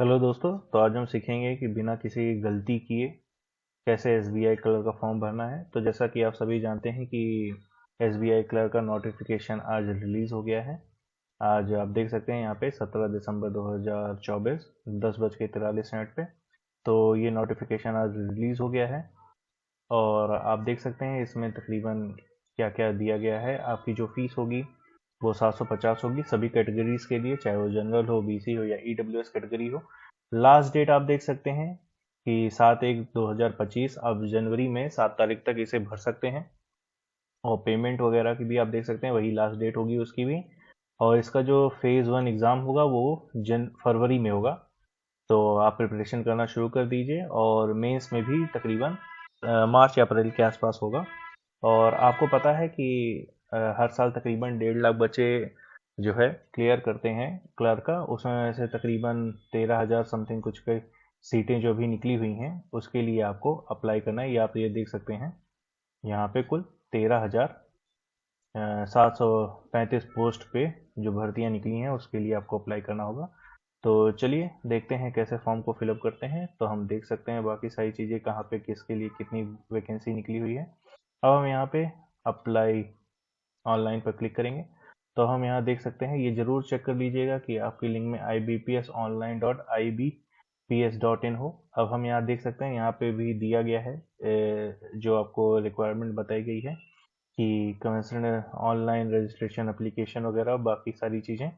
Hello दोस्तों। तो आज हम सीखेंगे कि बिना किसी गलती किए कैसे एसबीआई क्लर्क का फॉर्म भरना है। तो जैसा कि आप सभी जानते हैं कि एसबीआई क्लर्क का नोटिफिकेशन आज रिलीज़ हो गया है। आज आप देख सकते हैं यहाँ पे 17 दिसंबर 2024 10:43 पे। तो ये नोटिफिकेशन आज रिलीज़ हो गया है और आप देख सकते हैं इसमें तकरीबन क्या क्या दिया गया है। आपकी जो फीस होगी वो 750 होगी सभी कैटेगरीज के लिए, चाहे वो जनरल हो, बीसी हो या ईडब्ल्यूएस कैटेगरी हो। लास्ट डेट आप देख सकते हैं कि 7/1/2025। आप जनवरी में 7 तारीख तक इसे भर सकते हैं और पेमेंट वगैरह की भी आप देख सकते हैं वही लास्ट डेट होगी उसकी भी। और इसका जो फेज़ 1 एग्ज़ाम होगा वो जन फरवरी में होगा। तो आप प्रिपरेशन करना शुरू कर दीजिए और मेंस में भी तकरीबन मार्च या अप्रैल के आसपास होगा। और आपको पता है कि हर साल तकरीबन 1.5 लाख बच्चे जो है क्लियर करते हैं क्लर्क का। उसमें से तकरीबन 13,000 समथिंग कुछ के सीटें जो भी निकली हुई हैं उसके लिए आपको अप्लाई करना है। ये आप ये देख सकते हैं यहाँ पे कुल 13,735 पोस्ट पे जो भर्तियाँ निकली हैं उसके लिए आपको अप्लाई करना होगा। तो चलिए देखते हैं कैसे फॉर्म को फिलअप करते हैं। तो हम देख सकते हैं बाकी सारी चीज़ें कहाँ पे किसके लिए कितनी वैकेंसी निकली हुई है। अब हम यहाँ पे अप्लाई ऑनलाइन पर क्लिक करेंगे तो हम यहाँ देख सकते हैं। ये ज़रूर चेक कर लीजिएगा कि आपकी लिंक में ibpsonline.ibps.in हो। अब हम यहाँ देख सकते हैं यहाँ पे भी दिया गया है जो आपको रिक्वायरमेंट बताई गई है कि कमेंसरेट ऑनलाइन रजिस्ट्रेशन एप्लीकेशन वगैरह बाकी सारी चीज़ें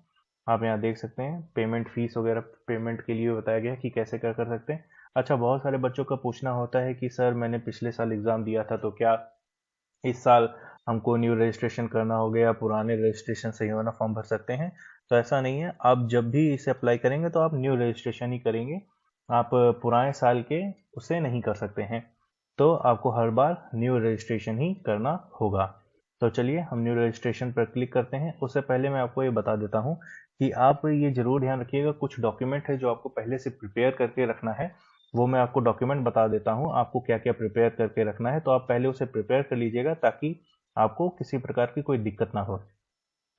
आप यहाँ देख सकते हैं। पेमेंट फीस वगैरह पेमेंट के लिए बताया गया है कि कैसे क्या कर सकते हैं। अच्छा, बहुत सारे बच्चों का पूछना होता है कि सर मैंने पिछले साल एग्ज़ाम दिया था तो क्या इस साल हमको न्यू रजिस्ट्रेशन करना होगा या पुराने रजिस्ट्रेशन से ही वाला फॉर्म भर सकते हैं। तो ऐसा नहीं है, आप जब भी इसे अप्लाई करेंगे तो आप न्यू रजिस्ट्रेशन ही करेंगे। आप पुराने साल के उसे नहीं कर सकते हैं। तो आपको हर बार न्यू रजिस्ट्रेशन ही करना होगा। तो चलिए हम न्यू रजिस्ट्रेशन पर क्लिक करते हैं। उससे पहले मैं आपको ये बता देता हूँ कि आप ये जरूर ध्यान रखिएगा कुछ डॉक्यूमेंट है जो आपको पहले से प्रिपेयर करके रखना है। वो मैं आपको डॉक्यूमेंट बता देता हूँ आपको क्या क्या प्रिपेयर करके रखना है। तो आप पहले उसे प्रिपेयर कर लीजिएगा ताकि आपको किसी प्रकार की कोई दिक्कत ना हो।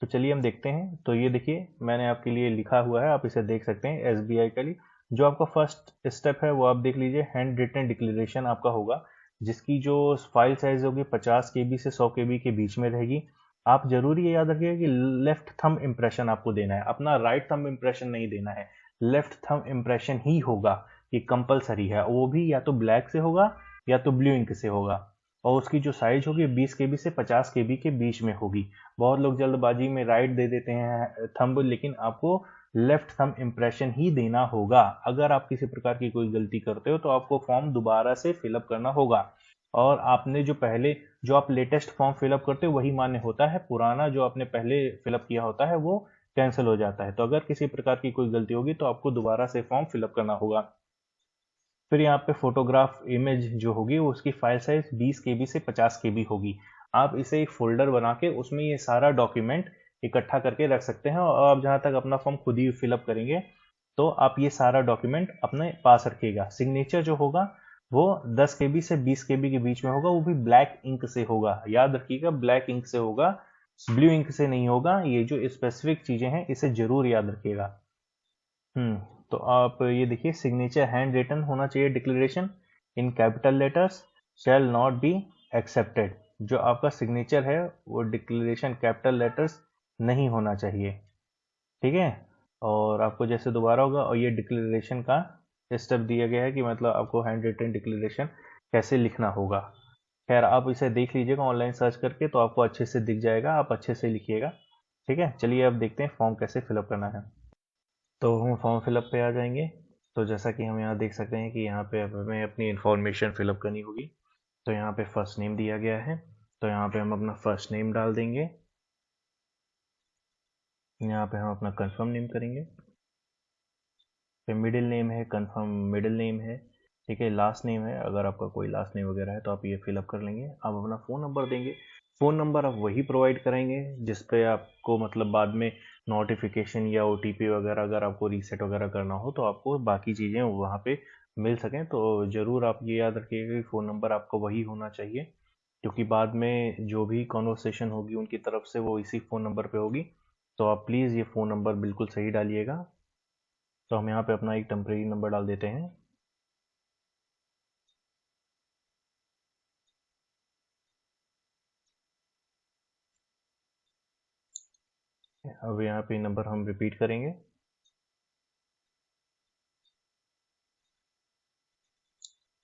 तो चलिए हम देखते हैं। तो ये देखिए मैंने आपके लिए लिखा हुआ है, आप इसे देख सकते हैं एसबीआई का लिए। जो आपका फर्स्ट स्टेप है वो आप देख लीजिए, हैंड रिटन डिक्लेरेशन आपका होगा जिसकी जो फाइल साइज होगी 50 KB से 100 KB के बीच में रहेगी। आप जरूरी ये याद रखिएगा कि लेफ्ट थंब इम्प्रेशन आपको देना है, अपना राइट थंब इम्प्रेशन नहीं देना है। लेफ्ट थंब इम्प्रेशन ही होगा, ये कंपलसरी है। वो भी या तो ब्लैक से होगा या तो ब्लू इंक से होगा। और उसकी जो साइज होगी 20 KB से 50 KB के बीच में होगी। बहुत लोग जल्दबाजी में राइट दे देते हैं थंब, लेकिन आपको लेफ्ट थंब इम्प्रेशन ही देना होगा। अगर आप किसी प्रकार की कोई गलती करते हो तो आपको फॉर्म दोबारा से फिलअप करना होगा। और आपने जो पहले जो आप लेटेस्ट फॉर्म फिलअप करते हो वही मान्य होता है, पुराना जो आपने पहले फिलअप किया होता है वो कैंसिल हो जाता है। तो अगर किसी प्रकार की कोई गलती होगी तो आपको दोबारा से फॉर्म फिलअप करना होगा। फिर यहाँ पे फोटोग्राफ इमेज जो होगी वो उसकी फाइल साइज 20 KB से 50 KB होगी। आप इसे एक फोल्डर बना के उसमें ये सारा डॉक्यूमेंट इकट्ठा करके रख सकते हैं। और आप जहाँ तक अपना फॉर्म खुद ही फिलअप करेंगे तो आप ये सारा डॉक्यूमेंट अपने पास रखिएगा। सिग्नेचर जो होगा वो 10 KB से 20 KB के बीच में होगा, वो भी ब्लैक इंक से होगा। याद रखिएगा ब्लैक इंक से होगा, ब्लू इंक से नहीं होगा। ये जो स्पेसिफिक चीजें हैं इसे जरूर याद रखिएगा। हम्म। तो आप ये देखिए, सिग्नेचर हैंड रिटन होना चाहिए। Declaration in capital letters shall not be accepted. जो आपका सिग्नेचर है वो डिक्लेरेशन कैपिटल लेटर्स नहीं होना चाहिए, ठीक है। और आपको जैसे दोबारा होगा, और ये डिक्लेरेशन का स्टेप दिया गया है कि मतलब आपको हैंड रिटन डिक्लेरेशन कैसे लिखना होगा। खैर आप इसे देख लीजिएगा ऑनलाइन सर्च करके तो आपको अच्छे से दिख जाएगा, आप अच्छे से लिखिएगा, ठीक है। चलिए अब देखते हैं फॉर्म कैसे फिलअप करना है। तो हम फॉर्म फिलअप पे आ जाएंगे। तो जैसा कि हम यहाँ देख सकते हैं कि यहाँ पे हमें अपनी इन्फॉर्मेशन फिलअप करनी होगी। तो यहाँ पे फर्स्ट नेम दिया गया है, तो यहाँ पे हम अपना फर्स्ट नेम डाल देंगे। यहाँ पे हम अपना कंफर्म नेम करेंगे। फिर मिडिल नेम है, कंफर्म मिडिल नेम है, ठीक है। लास्ट नेम है, अगर आपका कोई लास्ट नेम वगैरह है तो आप ये फिलअप कर लेंगे। आप अपना फ़ोन नंबर देंगे। फ़ोन नंबर आप वही प्रोवाइड करेंगे जिस पे आपको मतलब बाद में नोटिफिकेशन या ओटीपी वगैरह अगर आपको रीसेट वगैरह करना हो तो आपको बाकी चीज़ें वहाँ पे मिल सकें। तो ज़रूर आप ये याद रखिएगा कि फ़ोन नंबर आपका वही होना चाहिए, क्योंकि बाद में जो भी कॉन्वर्सेशन होगी उनकी तरफ से वो इसी फ़ोन नंबर पे होगी। तो आप प्लीज़ ये फ़ोन नंबर बिल्कुल सही डालिएगा। तो हम यहाँ पे अपना एक टेम्परेरी नंबर डाल देते हैं। अब यहाँ पे नंबर हम रिपीट करेंगे।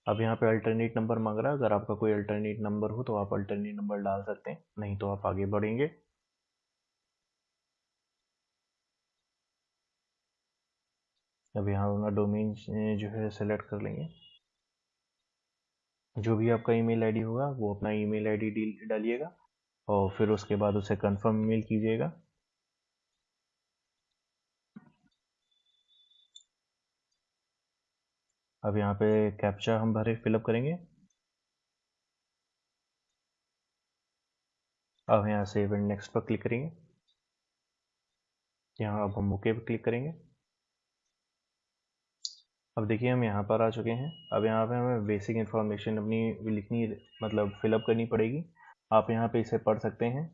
अब यहाँ पे अल्टरनेट नंबर मांग रहा है, अगर आपका कोई अल्टरनेट नंबर हो तो आप अल्टरनेट नंबर डाल सकते हैं, नहीं तो आप आगे बढ़ेंगे। अब यहाँ अपना डोमेन जो है सेलेक्ट कर लेंगे। जो भी आपका ईमेल आईडी होगा वो अपना ईमेल आईडी डालिएगा और फिर उसके बाद उसे कंफर्म ईमेल कीजिएगा। अब यहाँ पे कैप्चा हम भरे फिलअप करेंगे। अब यहाँ सेव एंड नेक्स्ट पर क्लिक करेंगे। यहाँ अब हम ओके पर क्लिक करेंगे। अब देखिए हम यहाँ पर आ चुके हैं। अब यहाँ पे हमें बेसिक इन्फॉर्मेशन अपनी लिखनी, मतलब फिलअप करनी पड़ेगी। आप यहाँ पे इसे पढ़ सकते हैं।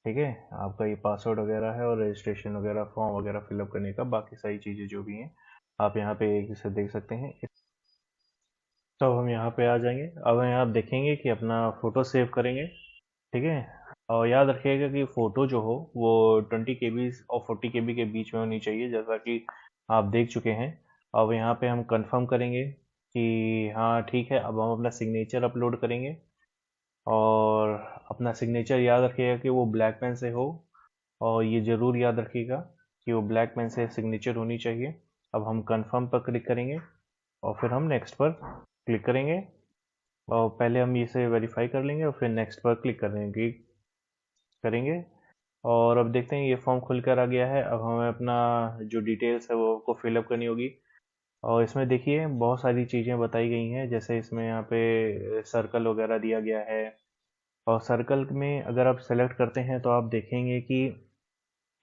ठीक है, आपका ये पासवर्ड वगैरह है और रजिस्ट्रेशन वगैरह फॉर्म वगैरह फिलअप करने का बाकी सारी चीज़ें जो भी हैं आप यहाँ पे इसे देख सकते हैं। तो हम यहाँ पे आ जाएंगे। अब यहाँ आप देखेंगे कि अपना फ़ोटो सेव करेंगे। ठीक है, और याद रखिएगा कि फ़ोटो जो हो वो 20 KB और 40 KB के बीच में होनी चाहिए, जैसा कि आप देख चुके हैं। अब यहाँ पे हम कंफर्म करेंगे कि हाँ ठीक है। अब हम अपना सिग्नेचर अपलोड करेंगे और अपना सिग्नेचर याद रखिएगा कि वो ब्लैक पेन से हो, और ये ज़रूर याद रखिएगा कि वो ब्लैक पेन से सिग्नेचर होनी चाहिए। अब हम कंफर्म पर क्लिक करेंगे और फिर हम नेक्स्ट पर क्लिक करेंगे, और पहले हम इसे वेरीफाई कर लेंगे और फिर नेक्स्ट पर क्लिक करेंगे। और अब देखते हैं ये फॉर्म खुल कर आ गया है। अब हमें अपना जो डिटेल्स है वो को फिलअप करनी होगी। और इसमें देखिए बहुत सारी चीज़ें बताई गई हैं, जैसे इसमें यहाँ पे सर्कल वगैरह दिया गया है। और सर्कल में अगर आप सेलेक्ट करते हैं तो आप देखेंगे कि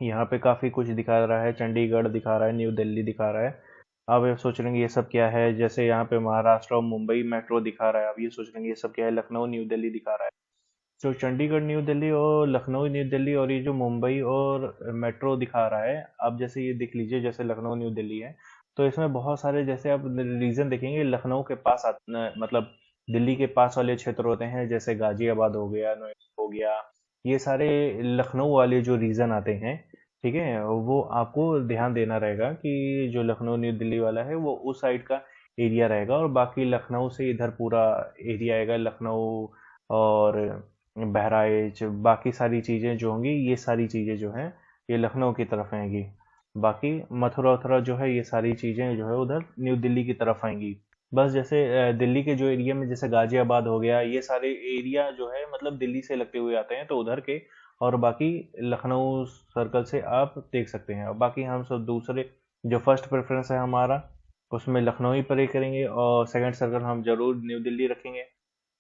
यहाँ पे काफ़ी कुछ दिखा रहा है, चंडीगढ़ दिखा रहा है, न्यू दिल्ली दिखा रहा है। आप ये सोच रहे हैं ये सब क्या है, जैसे यहाँ पे महाराष्ट्र और मुंबई मेट्रो दिखा रहा है। आप ये सोच रहे हैं ये सब क्या है, लखनऊ न्यू दिल्ली दिखा रहा है। जो चंडीगढ़ न्यू दिल्ली और लखनऊ न्यू दिल्ली और ये जो मुंबई और मेट्रो दिखा रहा है, आप जैसे ये देख लीजिए, जैसे लखनऊ न्यू दिल्ली है तो इसमें बहुत सारे, जैसे आप रीजन देखेंगे लखनऊ के पास मतलब दिल्ली के पास वाले क्षेत्र होते हैं, जैसे गाजियाबाद हो गया, नोएडा हो गया, ये सारे लखनऊ वाले जो रीजन आते हैं। ठीक है, वो आपको ध्यान देना रहेगा कि जो लखनऊ न्यू दिल्ली वाला है वो उस साइड का एरिया रहेगा, और बाकी लखनऊ से इधर पूरा एरिया आएगा, लखनऊ और बहराइच, बाकी सारी चीज़ें जो होंगी, ये सारी चीज़ें जो हैं ये लखनऊ की तरफ आएंगी। बाकी मथुरा वथुरा जो है ये सारी चीज़ें जो है उधर न्यू दिल्ली की तरफ आएंगी। बस जैसे दिल्ली के जो एरिया में जैसे गाजियाबाद हो गया, ये सारे एरिया जो है मतलब दिल्ली से लगते हुए आते हैं तो उधर के, और बाकी लखनऊ सर्कल से आप देख सकते हैं। और बाकी हम सब दूसरे, जो फर्स्ट प्रेफरेंस है हमारा उसमें लखनऊ ही पर करेंगे, और सेकंड सर्कल हम जरूर न्यू दिल्ली रखेंगे।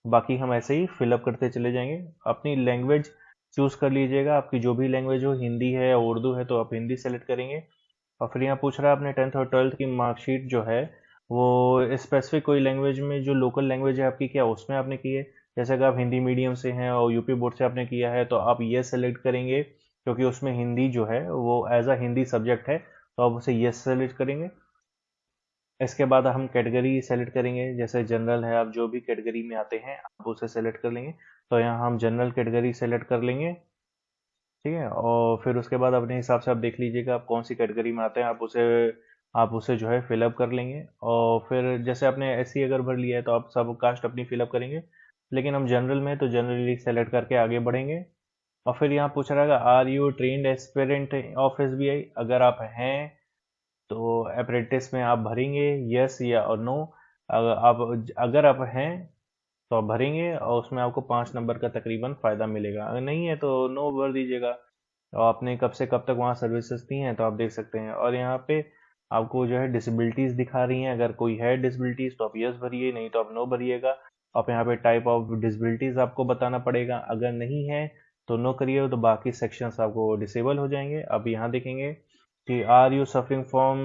बाकी हम ऐसे ही फिलअप करते चले जाएंगे। अपनी लैंग्वेज चूज कर लीजिएगा, आपकी जो भी लैंग्वेज हो, हिंदी है या उर्दू है तो आप हिंदी सेलेक्ट करेंगे। और फिर यहाँ पूछ रहा है अपने 10th और 12th की मार्कशीट जो है वो स्पेसिफिक कोई लैंग्वेज में, जो लोकल लैंग्वेज है आपकी क्या उसमें आपने की है। जैसे अगर आप हिंदी मीडियम से हैं और यूपी बोर्ड से आपने किया है तो आप ये सेलेक्ट करेंगे, क्योंकि उसमें हिंदी जो है वो एज अ हिंदी सब्जेक्ट है, तो आप उसे यस सेलेक्ट करेंगे। इसके बाद हम कैटेगरी सेलेक्ट करेंगे, जैसे जनरल है, आप जो भी कैटेगरी में आते हैं आप उसे सेलेक्ट कर लेंगे। तो यहाँ हम जनरल कैटेगरी सेलेक्ट कर लेंगे। ठीक है, और फिर उसके बाद अपने हिसाब से आप देख लीजिएगा आप कौन सी कैटेगरी में आते हैं, आप उसे जो है फिलअप कर लेंगे। और फिर जैसे आपने एससी अगर भर लिया है तो आप सब कास्ट अपनी फिलअप करेंगे, लेकिन हम जनरल में तो जनरली सेलेक्ट करके आगे बढ़ेंगे। और फिर यहाँ पूछ रहा है are you trained aspirant of SBI, अगर आप हैं तो अप्रेंटिस में आप भरेंगे यस या और नो। अगर आप हैं तो आप भरेंगे और उसमें आपको 5 नंबर का तकरीबन फ़ायदा मिलेगा, अगर नहीं है तो नो भर दीजिएगा। और आपने कब से कब तक वहाँ सर्विसेज दी हैं तो आप देख सकते हैं। और यहाँ पे आपको जो है डिसेबिलिटीज़ दिखा रही हैं, अगर कोई है डिसेबिलिटीज़ तो आप यस भरिए, नहीं तो आप नो भरिएगा। आप यहाँ पे टाइप ऑफ डिसेबिलिटीज़ आपको बताना पड़ेगा, अगर नहीं है तो नो करिए, तो बाकी सेक्शंस आपको डिसेबल हो जाएंगे। अब यहाँ देखेंगे कि are you suffering from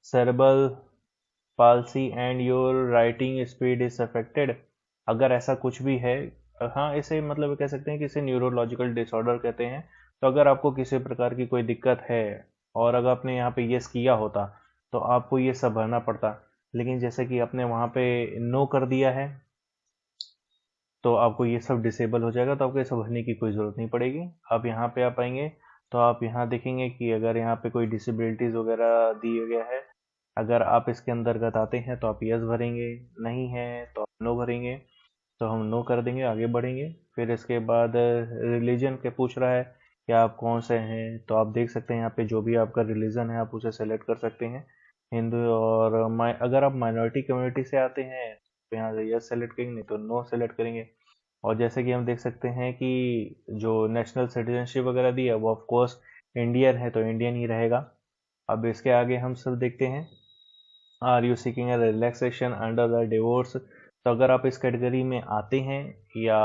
cerebral palsy and your writing speed is affected, अगर ऐसा कुछ भी है। हाँ, इसे मतलब कह सकते हैं कि इसे न्यूरोलॉजिकल डिसऑर्डर कहते हैं। तो अगर आपको किसी प्रकार की कोई दिक्कत है और अगर आपने यहाँ पे यस किया होता तो आपको ये सब भरना पड़ता। लेकिन जैसे कि आपने वहाँ पे नो कर दिया है तो आपको ये सब डिसेबल हो जाएगा, तो आपको ये सब भरने की कोई ज़रूरत नहीं पड़ेगी। आप यहाँ पे आप आएंगे तो आप यहाँ देखेंगे कि अगर यहाँ पे कोई डिसेबिलिटीज़ वगैरह दिया गया है, अगर आप इसके अंतर्गत आते हैं तो आप यस भरेंगे, नहीं है तो आप नो भरेंगे। तो हम नो कर देंगे, आगे बढ़ेंगे। फिर इसके बाद रिलीजन के पूछ रहा है कि आप कौन से हैं, तो आप देख सकते हैं यहाँ पे जो भी आपका रिलीजन है आप उसे सेलेक्ट कर सकते हैं, हिंदू। और अगर आप माइनॉरिटी कम्युनिटी से आते हैं तो यहाँ से यस सेलेक्ट करेंगे, नहीं तो नो सेलेक्ट करेंगे। और जैसे कि हम देख सकते हैं कि जो नेशनल सिटीजनशिप वगैरह दी है वो ऑफ कोर्स इंडियन है तो इंडियन ही रहेगा। अब इसके आगे हम सब देखते हैं, are you seeking a relaxation under the divorce. तो अगर आप इस कैटेगरी में आते हैं या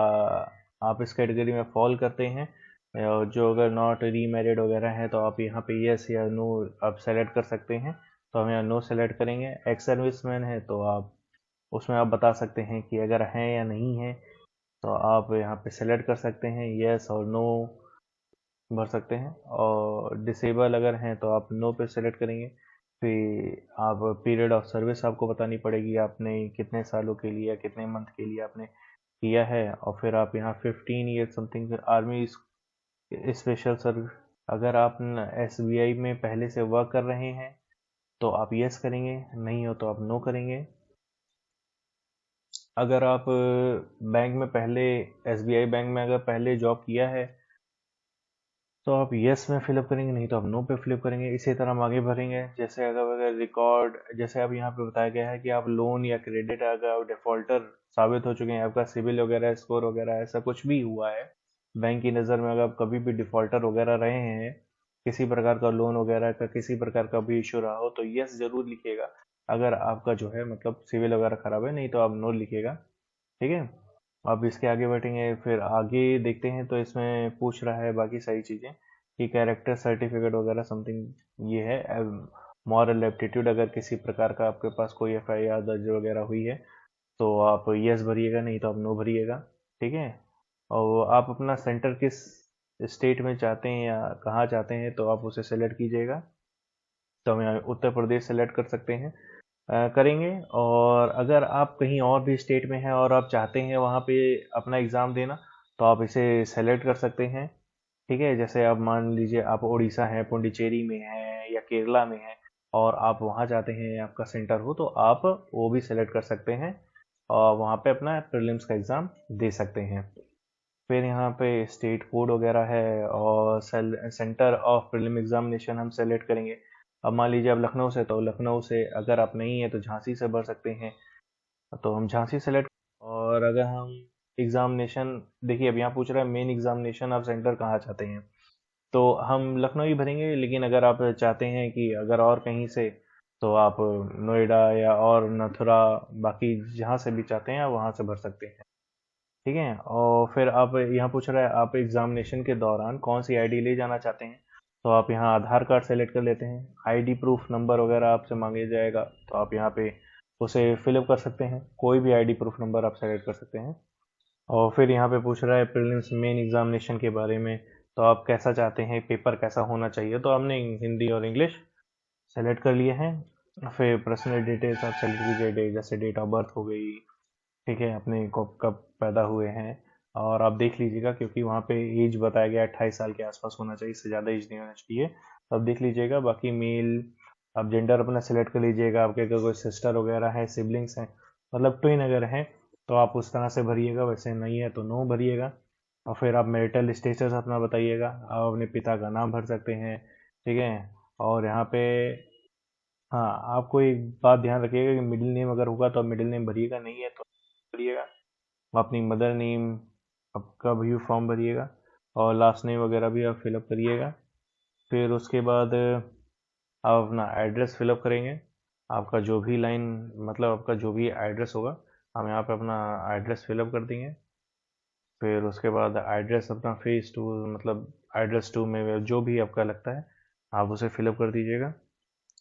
आप इस कैटेगरी में फॉल करते हैं, जो अगर नॉट रीमैरिड वगैरह है तो आप यहाँ पे यस या नो आप सेलेक्ट कर सकते हैं। तो हम यहाँ नो सेलेक्ट करेंगे। एक्स सर्विसमैन है तो आप उसमें आप बता सकते हैं कि अगर हैं या नहीं है, तो आप यहाँ पे सेलेक्ट कर सकते हैं, यस और नो भर सकते हैं। और डिसेबल अगर हैं तो आप नो पे सेलेक्ट करेंगे। फिर आप पीरियड ऑफ सर्विस आपको बतानी पड़ेगी, आपने कितने सालों के लिए या कितने मंथ के लिए आपने किया है। और फिर आप यहाँ 15 year something army special service, अगर आप SBI में पहले से वर्क कर रहे हैं तो आप यस करेंगे, नहीं हो तो आप नो करेंगे। अगर आप बैंक में पहले SBI बैंक में अगर पहले जॉब किया है तो आप यस में फिलअप करेंगे, नहीं तो आप नो पे फिलअप करेंगे। इसी तरह हम आगे भरेंगे। जैसे अगर रिकॉर्ड, जैसे अब यहाँ पे बताया गया है कि आप लोन या क्रेडिट अगर आप डिफॉल्टर साबित हो चुके हैं, आपका सिविल वगैरह स्कोर वगैरह ऐसा कुछ भी हुआ है बैंक की नज़र में, अगर आप कभी भी डिफॉल्टर वगैरह रहे हैं, किसी प्रकार का लोन वगैरह का किसी प्रकार का भी इशू रहा हो, तो यस जरूर लिखिएगा अगर आपका जो है मतलब सिविल वगैरह खराब है, नहीं तो आप नो लिखिएगा। ठीक है। अब इसके आगे बढ़ेंगे, फिर आगे देखते हैं तो इसमें पूछ रहा है बाकी सारी चीज़ें कि कैरेक्टर सर्टिफिकेट वगैरह समथिंग ये है। मॉरल एप्टीट्यूड, अगर किसी प्रकार का आपके पास कोई FIR दर्ज वगैरह हुई है तो आप यस भरिएगा, नहीं तो आप नो भरिएगा। ठीक है। और आप अपना सेंटर किस स्टेट में चाहते हैं या कहाँ चाहते हैं तो आप उसे सेलेक्ट कीजिएगा। तो हम यहाँ उत्तर प्रदेश सेलेक्ट कर सकते हैं, करेंगे। और अगर आप कहीं और भी स्टेट में हैं और आप चाहते हैं वहाँ पे अपना एग्ज़ाम देना तो आप इसे सेलेक्ट कर सकते हैं। ठीक है। जैसे आप मान लीजिए आप उड़ीसा हैं, पुडुचेरी में हैं या केरला में हैं और आप वहाँ चाहते हैं आपका सेंटर हो, तो आप वो भी सेलेक्ट कर सकते हैं और वहाँ पे अपना प्रीलिम्स का एग्ज़ाम दे सकते हैं। फिर यहाँ पे स्टेट कोड वगैरह है और सेंटर ऑफ प्रीलिम एग्जामिनेशन हम सेलेक्ट करेंगे। अब मान लीजिए आप लखनऊ से, तो लखनऊ से अगर आप नहीं है तो झांसी से भर सकते हैं, तो हम झांसी सेलेक्ट। और अगर हम एग्जामिनेशन देखिए, अब यहाँ पूछ रहा है मेन एग्जामिनेशन आप सेंटर कहाँ चाहते हैं, तो हम लखनऊ ही भरेंगे। लेकिन अगर आप चाहते हैं कि अगर और कहीं से, तो आप नोएडा या और मथुरा, बाकी जहाँ से भी चाहते हैं आप वहाँ से भर सकते हैं। ठीक है। और फिर आप यहाँ पूछ रहा है आप एग्जामिनेशन के दौरान कौन सी आईडी ले जाना चाहते हैं, तो आप यहाँ आधार कार्ड सेलेक्ट कर लेते हैं। आईडी प्रूफ नंबर वगैरह आपसे मांगे जाएगा तो आप यहाँ पे उसे फिलअप कर सकते हैं, कोई भी आईडी प्रूफ नंबर आप सेलेक्ट कर सकते हैं। और फिर यहाँ पे पूछ रहा है प्रीलिम्स मेन एग्जामिनेशन के बारे में, तो आप कैसा चाहते हैं, पेपर कैसा होना चाहिए, तो हमने हिंदी और इंग्लिश सेलेक्ट कर लिए हैं। फिर पर्सनल डिटेल्स आप सेलेक्ट कीजिए, जैसे डेट ऑफ बर्थ हो गई, ठीक है, अपने कब कब पैदा हुए हैं। और आप देख लीजिएगा क्योंकि वहाँ पे एज बताया गया 28 साल के आसपास होना चाहिए, इससे ज़्यादा एज नहीं होना चाहिए, तो आप देख लीजिएगा। बाकी मेल आप जेंडर अपना सेलेक्ट कर लीजिएगा। आपके अगर कोई सिस्टर वगैरह है, सिबलिंग्स हैं, मतलब ट्विन अगर हैं तो आप उस तरह से भरिएगा, वैसे नहीं है तो नो भरिएगा। और फिर आप मैरिटल स्टेटस अपना बताइएगा, आप अपने पिता का नाम भर सकते हैं। ठीक है। और यहाँ पे हाँ, आपको एक बात ध्यान रखिएगा कि मिडिल नेम अगर होगा तो आप मिडिल नेम भरिएगा, नहीं है तो भरिएगा। अपनी मदर नेम आपका भी फॉर्म भरिएगा और लास्ट नेम वगैरह भी आप फिलअप करिएगा। फिर उसके बाद आप अपना एड्रेस फिलअप करेंगे। आपका जो भी लाइन, मतलब आपका जो भी एड्रेस होगा, हम यहाँ पे अपना एड्रेस फिलअप कर देंगे। फिर उसके बाद एड्रेस अपना फेस टू, मतलब एड्रेस टू में जो भी आपका लगता है आप उसे फिलअप कर दीजिएगा।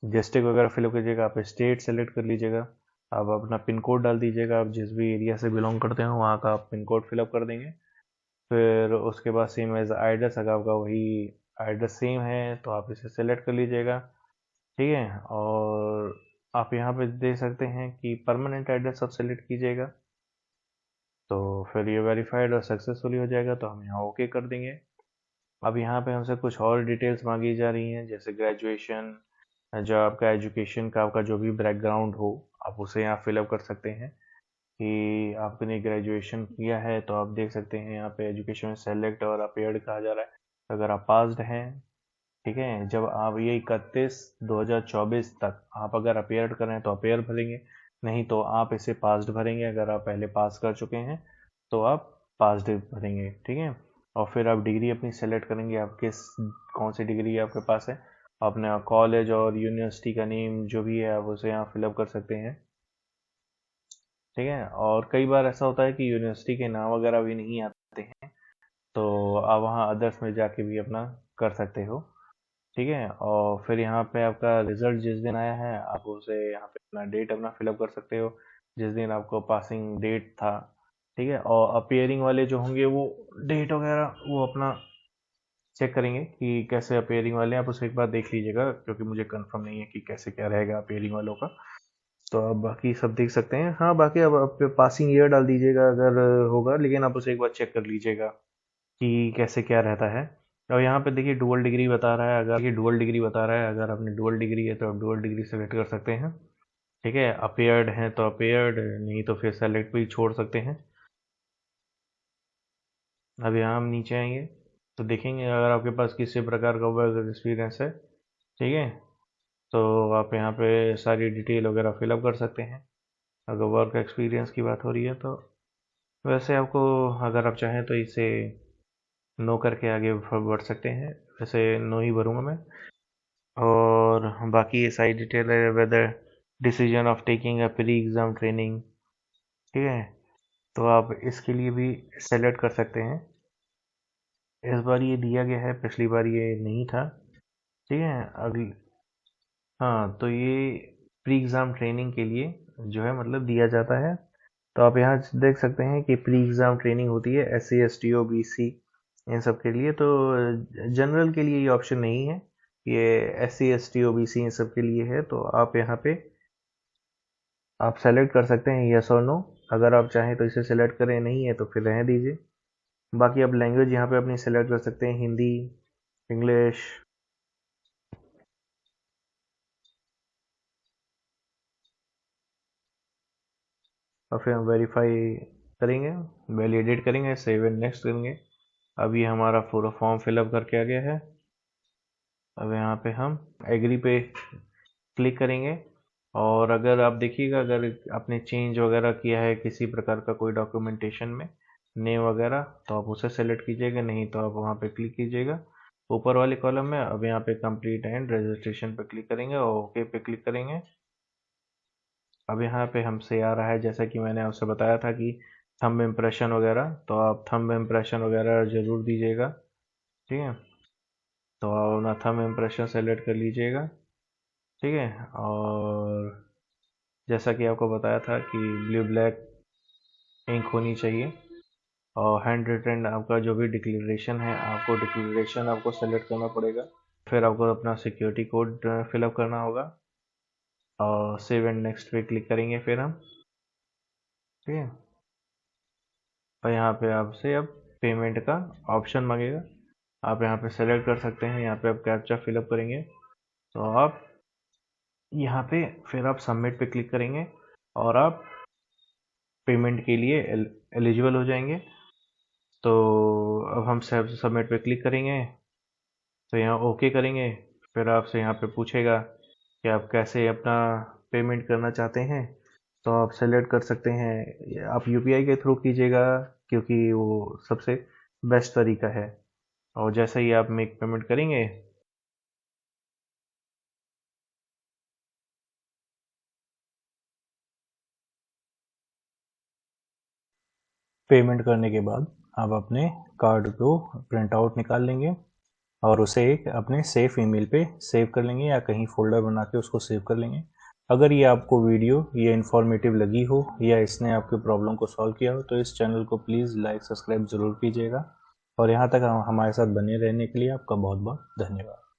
डिस्ट्रिक्ट वगैरह फिलअप कीजिएगा, आप स्टेट सेलेक्ट कर लीजिएगा। आप अपना पिन कोड डाल दीजिएगा, आप जिस भी एरिया से बिलोंग करते हो वहाँ का आप पिन कोड फिलअप कर देंगे। फिर उसके बाद सेम एज एड्रेस, अगर आपका वही एड्रेस सेम है तो आप इसे सेलेक्ट कर लीजिएगा। ठीक है। और आप यहाँ पे देख सकते हैं कि परमानेंट एड्रेस आप सेलेक्ट कीजिएगा, तो फिर ये वेरीफाइड और सक्सेसफुली हो जाएगा, तो हम यहाँ ओके कर देंगे। अब यहाँ पे हमसे कुछ और डिटेल्स मांगी जा रही हैं, जैसे ग्रेजुएशन, जो आपका एजुकेशन का आपका जो भी बैकग्राउंड हो आप उसे यहाँ फिलअप कर सकते हैं कि आपने ग्रेजुएशन किया है। तो आप देख सकते हैं यहाँ पे एजुकेशन में सेलेक्ट और अपेयर्ड कहा जा रहा है। अगर आप पास्ड हैं, ठीक है, जब आप ये 31/2024 तक आप अगर अपेयर कर रहे हैं तो अपेयर भरेंगे, नहीं तो आप इसे पास्ड भरेंगे। अगर आप पहले पास कर चुके हैं तो आप पास्ड भरेंगे, ठीक है। और फिर आप डिग्री अपनी सेलेक्ट करेंगे, आप कौन सी डिग्री आपके पास है, अपने कॉलेज और यूनिवर्सिटी का नेम जो भी है आप उसे यहाँ फिलअप कर सकते हैं, ठीक है। और कई बार ऐसा होता है कि यूनिवर्सिटी के नाम वगैरह भी नहीं आते हैं, तो आप वहाँ अदर्स में जाके भी अपना कर सकते हो, ठीक है। और फिर यहाँ पे आपका रिजल्ट जिस दिन आया है आप उसे यहाँ पे अपना डेट अपना फिलअप कर सकते हो, जिस दिन आपको पासिंग डेट था, ठीक है। और अपियरिंग वाले जो होंगे वो डेट वगैरह वो अपना चेक करेंगे कि कैसे अपियरिंग वाले हैं, आप उसे एक बार देख लीजिएगा, क्योंकि मुझे कंफर्म नहीं है कि कैसे क्या रहेगा अपियरिंग वालों का। तो आप बाकी सब देख सकते हैं। हाँ, बाकी अब आप पासिंग ईयर डाल दीजिएगा अगर होगा, लेकिन आप उसे एक बार चेक कर लीजिएगा कि कैसे क्या रहता है। और यहाँ पे देखिए डुअल डिग्री बता रहा है, अगर आपने डुअल डिग्री है तो आप डुअल डिग्री सेलेक्ट कर सकते हैं, ठीक है। अपेयर्ड हैं तो अपेयर्ड, नहीं तो फिर सेलेक्ट भी छोड़ सकते हैं। अब यहाँ हम नीचे आएंगे तो देखेंगे अगर आपके पास किसी प्रकार का वर्क एक्सपीरियंस है, ठीक है, तो आप यहाँ पे सारी डिटेल वगैरह फिलअप कर सकते हैं। अगर वर्क एक्सपीरियंस की बात हो रही है तो वैसे आपको, अगर आप चाहें तो इसे नो करके आगे बढ़ सकते हैं, वैसे नो ही भरूंगा मैं। और बाकी ये सारी डिटेल है, whether decision of taking a pre exam training, ठीक है, तो आप इसके लिए भी सेलेक्ट कर सकते हैं। इस बार ये दिया गया है, पिछली बार ये नहीं था, ठीक है। अगली, हाँ, तो ये प्री एग्ज़ाम ट्रेनिंग के लिए जो है मतलब दिया जाता है। तो आप यहाँ देख सकते हैं कि प्री एग्ज़ाम ट्रेनिंग होती है SC ST OBC इन सब के लिए, तो जनरल के लिए ये ऑप्शन नहीं है, ये SC ST OBC इन सब के लिए है। तो आप यहाँ पे आप सेलेक्ट कर सकते हैं यस और नो, अगर आप चाहें तो इसे सेलेक्ट करें, नहीं है तो फिर रहने दीजिए। बाकी आप लैंग्वेज यहाँ पे अपनी सेलेक्ट कर सकते हैं, हिंदी, इंग्लिश। और फिर हम वेरीफाई करेंगे, वैलिडेट करेंगे, सेव एंड नेक्स्ट करेंगे। अब ये हमारा पूरा फॉर्म फिलअप करके आ गया है। अब यहाँ पे हम एग्री पे क्लिक करेंगे। और अगर आप देखिएगा, अगर आपने चेंज वगैरह किया है किसी प्रकार का कोई डॉक्यूमेंटेशन में नेम वगैरह, तो आप उसे सेलेक्ट कीजिएगा, नहीं तो आप वहाँ पे क्लिक कीजिएगा ऊपर वाले कॉलम में। अब यहाँ पे कंप्लीट एंड रजिस्ट्रेशन पे क्लिक करेंगे और ओके पे क्लिक करेंगे। अब यहाँ पे हमसे आ रहा है, जैसा कि मैंने आपसे बताया था कि थंब इम्प्रेशन वगैरह, तो आप थंब इम्प्रेशन वगैरह ज़रूर दीजिएगा, ठीक है। तो आप अपना थंब इम्प्रेशन सेलेक्ट कर लीजिएगा, ठीक है। और जैसा कि आपको बताया था कि ब्लू ब्लैक इंक होनी चाहिए। और हैंड रिटन आपका जो भी डिक्लेरेशन है, आपको डिक्लेरेशन आपको सेलेक्ट करना पड़ेगा। फिर आपको अपना सिक्योरिटी कोड फिलअप करना होगा और सेव एंड नेक्स्ट पे क्लिक करेंगे फिर हम, ठीक है। और यहाँ पे आपसे अब पेमेंट का ऑप्शन मांगेगा, आप यहाँ पे सेलेक्ट कर सकते हैं। यहाँ पे आप कैप्चा फिलअप करेंगे, तो आप यहाँ पे फिर आप सबमिट पे क्लिक करेंगे और आप पेमेंट के लिए एलिजिबल हो जाएंगे। तो अब हम सबमिट पे क्लिक करेंगे, तो यहाँ ओके करेंगे। फिर आपसे यहाँ पे पूछेगा कि आप कैसे अपना पेमेंट करना चाहते हैं, तो आप सेलेक्ट कर सकते हैं, आप UPI के थ्रू कीजिएगा, क्योंकि वो सबसे बेस्ट तरीका है। और जैसे ही आप मेक पेमेंट करेंगे, पेमेंट करने के बाद आप अपने कार्ड को प्रिंट आउट निकाल लेंगे और उसे एक अपने सेफ ईमेल पे सेव कर लेंगे, या कहीं फोल्डर बना के उसको सेव कर लेंगे। अगर ये आपको वीडियो ये इन्फॉर्मेटिव लगी हो या इसने आपके प्रॉब्लम को सॉल्व किया हो, तो इस चैनल को प्लीज़ लाइक सब्सक्राइब ज़रूर कीजिएगा। और यहाँ तक हमारे साथ बने रहने के लिए आपका बहुत बहुत धन्यवाद।